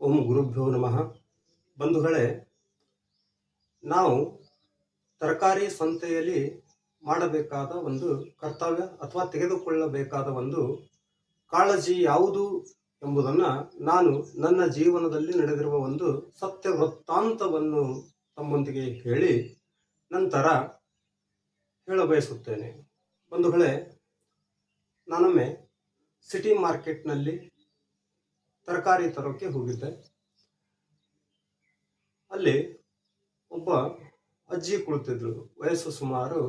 ಓಂ ಗುರುಭ್ಯೋ ನಮಃ. ಬಂಧುಗಳೇ, ನಾವು ತರಕಾರಿ ಸಂತೆಯಲ್ಲಿ ಮಾಡಬೇಕಾದ ಒಂದು ಕರ್ತವ್ಯ ಅಥವಾ ತೆಗೆದುಕೊಳ್ಳಬೇಕಾದ ಒಂದು ಕಾಳಜಿ ಯಾವುದು ಎಂಬುದನ್ನು ನಾನು ನನ್ನ ಜೀವನದಲ್ಲಿ ನಡೆದಿರುವ ಒಂದು ಸತ್ಯ ವೃತ್ತಾಂತವನ್ನು ತಮ್ಮೊಂದಿಗೆ ಹೇಳಿ ನಂತರ ಹೇಳಬಯಸುತ್ತೇನೆ. ಬಂಧುಗಳೇ, ನಾನೊಮ್ಮೆ ಸಿಟಿ ಮಾರ್ಕೆಟ್ನಲ್ಲಿ ತರಕಾರಿ ತರೋಕ್ಕೆ ಹೋಗಿದ್ದೆ. ಅಲ್ಲಿ ಒಬ್ಬ ಅಜ್ಜಿ ಕುಳಿತಿದ್ರು. ವಯಸ್ಸು ಸುಮಾರು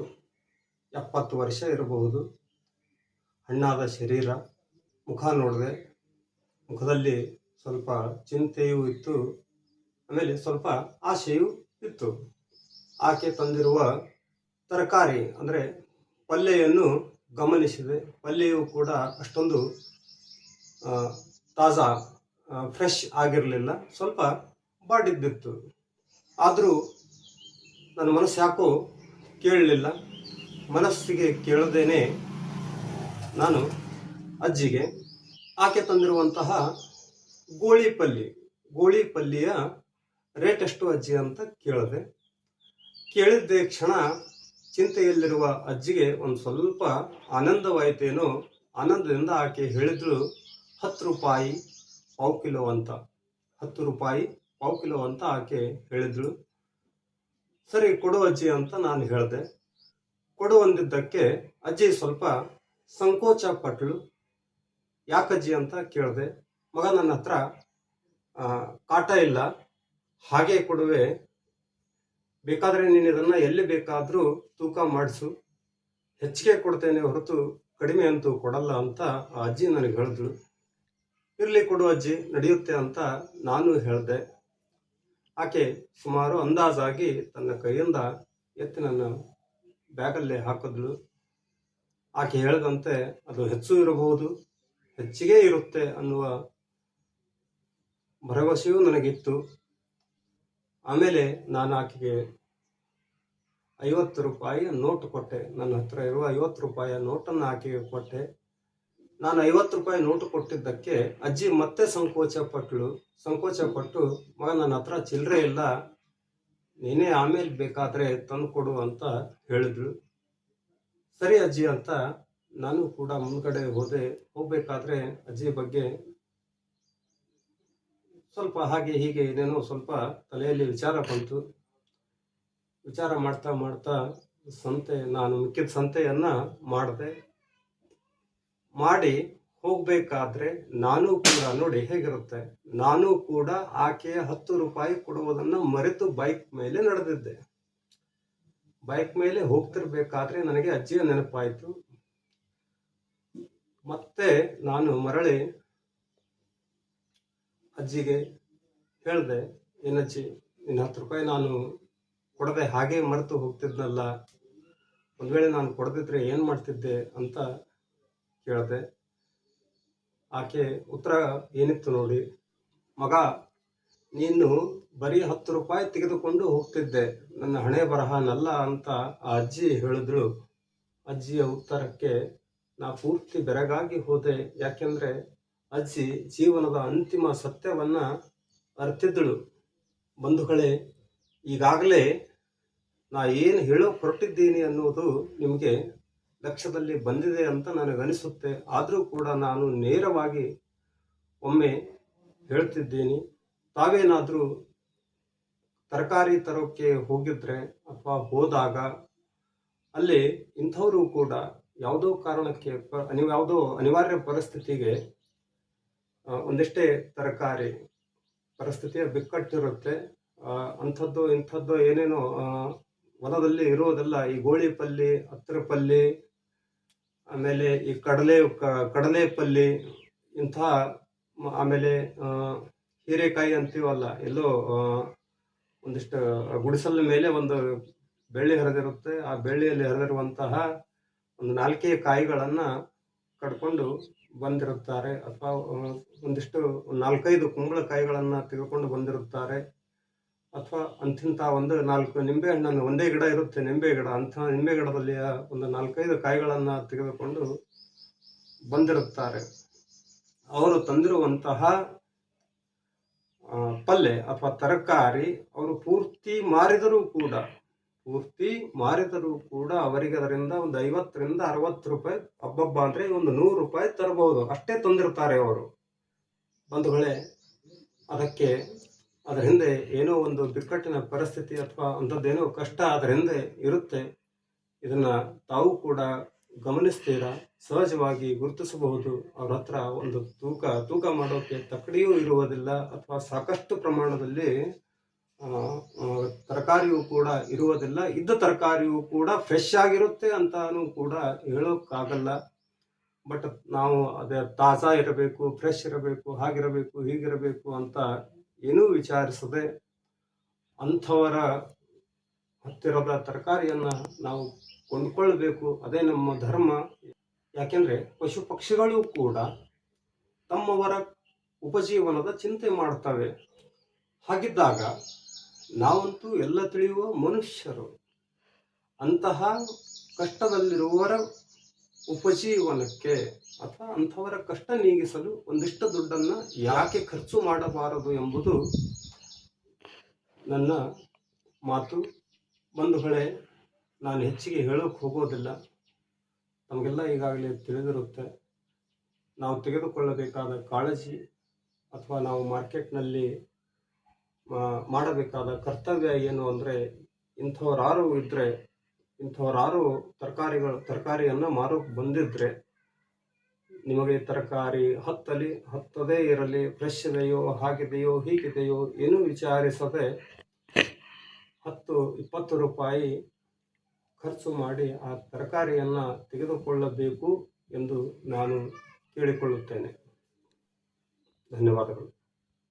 70 ವರ್ಷ ಇರಬಹುದು. ಹಣ್ಣಾದ ಶರೀರ. ಮುಖ ನೋಡಿದೆ, ಮುಖದಲ್ಲಿ ಸ್ವಲ್ಪ ಚಿಂತೆಯೂ ಇತ್ತು, ಆಮೇಲೆ ಸ್ವಲ್ಪ ಆಶೆಯೂ ಇತ್ತು. ಆಕೆ ತಂದಿರುವ ತರಕಾರಿ ಅಂದರೆ ಪಲ್ಯವನ್ನು ಗಮನಿಸಿದೆ. ಪಲ್ಯವು ಕೂಡ ಅಷ್ಟೊಂದು ತಾಜಾ ಫ್ರೆಶ್ ಆಗಿರಲಿಲ್ಲ, ಸ್ವಲ್ಪ ಬಾಡಿದ್ದಿತ್ತು. ಆದರೂ ನನ್ನ ಮನಸ್ಸು ಯಾಕೋ ಕೇಳಲಿಲ್ಲ. ಮನಸ್ಸಿಗೆ ಕೇಳದೇನೆ ನಾನು ಅಜ್ಜಿಗೆ ಆಕೆ ತಂದಿರುವಂತಹ ಗೋಳಿ ಪಲ್ಲಿಯ ರೇಟ್ ಎಷ್ಟು ಅಜ್ಜಿ ಅಂತ ಕೇಳಿದೆ. ಕೇಳಿದ್ದೇ ಕ್ಷಣ ಚಿಂತೆಯಲ್ಲಿರುವ ಅಜ್ಜಿಗೆ ಒಂದು ಸ್ವಲ್ಪ ಆನಂದವಾಯಿತೇನೋ. ಆನಂದದಿಂದ ಆಕೆ ಹೇಳಿದ್ರು, 10 ರೂಪಾಯಿ ಪಾವು ಕಿಲೋ ಅಂತ. 10 ರೂಪಾಯಿ ಪಾವು ಕಿಲೋ ಅಂತ ಆಕೆ ಹೇಳಿದ್ರು. ಸರಿ ಕೊಡು ಅಜ್ಜಿ ಅಂತ ನಾನು ಹೇಳಿದೆ. ಕೊಡು ಅಂದಿದ್ದಕ್ಕೆ ಅಜ್ಜಿ ಸ್ವಲ್ಪ ಸಂಕೋಚ ಪಟ್ಲು. ಯಾಕಜ್ಜಿ ಅಂತ ಕೇಳಿದೆ. ಮಗ, ನನ್ನ ಹತ್ರ ಕಾಟ ಇಲ್ಲ, ಹಾಗೆ ಕೊಡುವೆ, ಬೇಕಾದರೆ ನೀನು ಇದನ್ನು ಎಲ್ಲಿ ಬೇಕಾದರೂ ತೂಕ ಮಾಡಿಸು, ಹೆಚ್ಚಿಗೆ ಕೊಡ್ತೇನೆ ಹೊರತು ಕಡಿಮೆ ಅಂತೂ ಕೊಡಲ್ಲ ಅಂತ ಆ ಅಜ್ಜಿ ನನಗೆ ಹೇಳಿದ್ರು. ಇರಲಿ ಕೊಡು ಅಜ್ಜಿ, ನಡೆಯುತ್ತೆ ಅಂತ ನಾನು ಹೇಳಿದೆ. ಆಕೆ ಸುಮಾರು ಅಂದಾಜಾಗಿ ತನ್ನ ಕೈಯಿಂದ ಎತ್ತಿ ನನ್ನ ಬ್ಯಾಗಲ್ಲೇ ಹಾಕಿದ್ಳು. ಆಕೆ ಹೇಳಿದಂತೆ ಅದು ಹೆಚ್ಚು ಇರಬಹುದು, ಹೆಚ್ಚಿಗೆ ಇರುತ್ತೆ ಅನ್ನುವ ಭರವಸೆಯೂ ನನಗಿತ್ತು. ಆಮೇಲೆ ನಾನು ಆಕೆಗೆ 50 ರೂಪಾಯಿಯ ನೋಟು ಕೊಟ್ಟೆ. ನನ್ನ ಹತ್ರ ಇರುವ 50 ರೂಪಾಯಿಯ ನೋಟನ್ನು ಆಕೆಗೆ ಕೊಟ್ಟೆ. ನಾನು 50 ರೂಪಾಯಿ ನೋಟು ಕೊಟ್ಟಿದ್ದಕ್ಕೆ ಅಜ್ಜಿ ಮತ್ತೆ ಸಂಕೋಚ ಪಟ್ಟು, ಮಗ, ನನ್ನ ಹತ್ರ ಚಿಲ್ಲರೆ ಇಲ್ಲ, ನೀನೇ ಆಮೇಲೆ ಬೇಕಾದರೆ ತಂದು ಕೊಡು ಅಂತ ಹೇಳಿದ್ಳು. ಸರಿ ಅಜ್ಜಿ ಅಂತ ನಾನು ಕೂಡ ಮುಂದ್ಗಡೆ ಹೋಗ್ಬೇಕಾದ್ರೆ ಅಜ್ಜಿ ಬಗ್ಗೆ ಸ್ವಲ್ಪ ಹಾಗೆ ಹೀಗೆ ಏನೇನೋ ಸ್ವಲ್ಪ ತಲೆಯಲ್ಲಿ ವಿಚಾರ ಬಂತು. ವಿಚಾರ ಮಾಡ್ತಾ ನಾನು ಮಿಕ್ಕಿದ ಸಂತೆಯನ್ನ ಮಾಡಿ ಹೋಗ್ಬೇಕಾದ್ರೆ ನಾನು ಕೂಡ ನೋಡಿ ಹೇಗಿರುತ್ತೆ, ನಾನು ಕೂಡ ಆಕೆಯ 10 ರೂಪಾಯಿ ಕೊಡುವುದನ್ನು ಮರೆತು ಬೈಕ್ ಮೇಲೆ ನಡೆದಿದ್ದೆ. ಬೈಕ್ ಮೇಲೆ ಹೋಗ್ತಿರ್ಬೇಕಾದ್ರೆ ನನಗೆ ಅಜ್ಜಿಯ ನೆನಪಾಯಿತು. ಮತ್ತೆ ನಾನು ಮರಳಿ ಅಜ್ಜಿಗೆ ಹೇಳಿದೆ, ಏನಜ್ಜಿ, ನಿನ್ನ 10 ರೂಪಾಯಿ ನಾನು ಕೊಡದೆ ಹಾಗೆ ಮರೆತು ಹೋಗ್ತಿದ್ನಲ್ಲ, ಒಂದು ವೇಳೆ ನಾನು ಕೊಡದಿದ್ರೆ ಏನು ಮಾಡ್ತಿದ್ದೆ ಅಂತ ಕೇಳಿದೆ. ಆಕೆ ಉತ್ತರ ಏನಿತ್ತು ನೋಡಿ, ಮಗ, ನೀನು ಬರೀ 10 ರೂಪಾಯಿ ತೆಗೆದುಕೊಂಡು ಹೋಗ್ತಿದ್ದೆ, ನನ್ನ ಹಣೆ ಬರಹನಲ್ಲ ಅಂತ ಆ ಅಜ್ಜಿ ಹೇಳಿದ್ರು. ಅಜ್ಜಿಯ ಉತ್ತರಕ್ಕೆ ನಾ ಪೂರ್ತಿ ಬೆರಗಾಗಿ ಹೋದೆ. ಯಾಕೆಂದ್ರೆ ಅಜ್ಜಿ ಜೀವನದ ಅಂತಿಮ ಸತ್ಯವನ್ನ ಅರ್ತಿದ್ದಳು. ಬಂಧುಗಳೇ, ಈಗಾಗಲೇ ನಾ ಏನು ಹೇಳೋ ಹೊರಟಿದ್ದೀನಿ ಅನ್ನೋದು ನಿಮಗೆ ಲಕ್ಷ್ಯದಲ್ಲಿ ಬಂದಿದೆ ಅಂತ ನನಗನಿಸುತ್ತೆ. ಆದರೂ ಕೂಡ ನಾನು ನೇರವಾಗಿ ಒಮ್ಮೆ ಹೇಳ್ತಿದ್ದೀನಿ, ತಾವೇನಾದರೂ ತರಕಾರಿ ತರೋಕ್ಕೆ ಹೋಗಿದ್ರೆ ಅಥವಾ ಹೋದಾಗ ಅಲ್ಲಿ ಇಂಥವರು ಕೂಡ ಯಾವುದೋ ಕಾರಣಕ್ಕೆ ಯಾವುದೋ ಅನಿವಾರ್ಯ ಪರಿಸ್ಥಿತಿಗೆ ಒಂದಿಷ್ಟೇ ತರಕಾರಿ ಪರಿಸ್ಥಿತಿಯ ಬಿಕ್ಕಟ್ಟಿರುತ್ತೆ. ಅಂಥದ್ದು ಇಂಥದ್ದು ಏನೇನೋ ಹೊಲದಲ್ಲಿ ಇರೋದೆಲ್ಲ ಈ ಗೋಳಿ ಪಲ್ಲಿ, ಹತ್ತಿರ ಪಲ್ಲಿ, ಆಮೇಲೆ ಈ ಕಡಲೆ ಪಲ್ಲಿ, ಇಂಥ, ಆಮೇಲೆ ಹೀರೆಕಾಯಿ ಅಂತೀವಲ್ಲ, ಎಲ್ಲೋ ಒಂದಿಷ್ಟು ಗುಡಿಸಲ ಮೇಲೆ ಒಂದು ಬೆಳ್ಳಿ ಹರಿದಿರುತ್ತೆ. ಆ ಬೆಳ್ಳಿಯಲ್ಲಿ ಹರಿದಿರುವಂತಹ ಒಂದು 4 ಕಾಯಿಗಳನ್ನು ಕಡ್ಕೊಂಡು ಬಂದಿರುತ್ತಾರೆ, ಅಥವಾ ಒಂದಿಷ್ಟು 4-5 ಕುಂಬಳಕಾಯಿಗಳನ್ನು ತೆಗೆದುಕೊಂಡು ಬಂದಿರುತ್ತಾರೆ, ಅಥವಾ ಅಂತಿಂಥ ಒಂದು 4 ನಿಂಬೆ ಹಣ್ಣನ್ನು, ಒಂದೇ ಗಿಡ ಇರುತ್ತೆ ನಿಂಬೆ ಗಿಡ, ಅಂಥ ನಿಂಬೆ ಗಿಡದಲ್ಲಿ ಒಂದು 4-5 ಕಾಯಿಗಳನ್ನು ತೆಗೆದುಕೊಂಡು ಬಂದಿರುತ್ತಾರೆ. ಅವರು ತಂದಿರುವಂತಹ ಪಲ್ಯ ಅಥವಾ ತರಕಾರಿ ಅವರು ಪೂರ್ತಿ ಮಾರಿದರೂ ಕೂಡ ಅವರಿಗೆ ಅದರಿಂದ ಒಂದು 50ರಿಂದ 60 ರೂಪಾಯಿ, ಹಬ್ಬಬ್ಬ ಅಂದ್ರೆ ಒಂದು 100 ರೂಪಾಯಿ ತರಬಹುದು, ಅಷ್ಟೇ ತಂದಿರ್ತಾರೆ ಅವರು. ಬಂಧುಗಳೇ, ಅದರ ಹಿಂದೆ ಏನೋ ಒಂದು ಬಿಕ್ಕಟ್ಟಿನ ಪರಿಸ್ಥಿತಿ ಅಥವಾ ಅಂಥದ್ದೇನೋ ಕಷ್ಟ ಅದರ ಹಿಂದೆ ಇರುತ್ತೆ. ಇದನ್ನ ತಾವು ಕೂಡ ಗಮನಿಸ್ತೀರಾ, ಸಹಜವಾಗಿ ಗುರುತಿಸಬಹುದು. ಅವ್ರ ಹತ್ರ ಒಂದು ತೂಕ ಮಾಡೋಕೆ ತಕ್ಕಡಿಯೂ ಇರುವುದಿಲ್ಲ, ಅಥವಾ ಸಾಕಷ್ಟು ಪ್ರಮಾಣದಲ್ಲಿ ತರಕಾರಿಯೂ ಕೂಡ ಇರುವುದಿಲ್ಲ. ಇದ್ದ ತರಕಾರಿಯೂ ಕೂಡ ಫ್ರೆಶ್ ಆಗಿರುತ್ತೆ ಅಂತಾನು ಕೂಡ ಹೇಳೋಕ್ಕಾಗಲ್ಲ. ಬಟ್ ನಾವು ಅದೇ ತಾಜಾ ಇರಬೇಕು, ಫ್ರೆಶ್ ಇರಬೇಕು, ಹಾಗಿರಬೇಕು, ಹೀಗಿರಬೇಕು ಅಂತ ಏನೂ ವಿಚಾರಿಸದೆ ಅಂಥವರ ಹತ್ತಿರದ ತರಕಾರಿಯನ್ನ ನಾವು ಕೊಂಡ್ಕೊಳ್ಬೇಕು. ಅದೇ ನಮ್ಮ ಧರ್ಮ. ಯಾಕೆಂದ್ರೆ ಪಶು ಪಕ್ಷಿಗಳು ಕೂಡ ತಮ್ಮವರ ಉಪಜೀವನದ ಚಿಂತೆ ಮಾಡ್ತವೆ. ಹಾಗಿದ್ದಾಗ ನಾವಂತೂ ಎಲ್ಲ ತಿಳಿಯುವ ಮನುಷ್ಯರು. ಅಂತಹ ಕಷ್ಟದಲ್ಲಿರುವವರ ಉಪಜೀವನಕ್ಕೆ ಅಥವಾ ಅಂಥವರ ಕಷ್ಟ ನೀಗಿಸಲು ಒಂದಿಷ್ಟು ದುಡ್ಡನ್ನ ಯಾಕೆ ಖರ್ಚು ಮಾಡಬಾರದು ಎಂಬುದು ನನ್ನ ಮಾತು. ಬಂಧುಗಳೇ, ನಾನು ಹೆಚ್ಚಿಗೆ ಹೇಳೋಕೆ ಹೋಗೋದಿಲ್ಲ. ನಮಗೆಲ್ಲ ಈಗಾಗಲೇ ತಿಳಿದಿರುತ್ತೆ. ನಾವು ತೆಗೆದುಕೊಳ್ಳಬೇಕಾದ ಕಾಳಜಿ ಅಥವಾ ನಾವು ಮಾರ್ಕೆಟ್ನಲ್ಲಿ ಮಾಡಬೇಕಾದ ಕರ್ತವ್ಯ ಏನು ಅಂದರೆ, ಇಂಥವರಾರು ತರಕಾರಿಯನ್ನು ಮಾರೋಕೆ ಬಂದಿದ್ರೆ, ನಿಮಗೆ ತರಕಾರಿ ಹತ್ತದೇ ಇರಲಿ, ಫ್ರೆಶ್ ಇದೆಯೋ, ಹಾಗಿದೆಯೋ, ಹೀಗಿದೆಯೋ ಏನೂ ವಿಚಾರಿಸದೆ 10-20 ರೂಪಾಯಿ ಖರ್ಚು ಮಾಡಿ ಆ ತರಕಾರಿಯನ್ನು ತೆಗೆದುಕೊಳ್ಳಬೇಕು ಎಂದು ನಾನು ಕೇಳಿಕೊಳ್ಳುತ್ತೇನೆ. ಧನ್ಯವಾದಗಳು.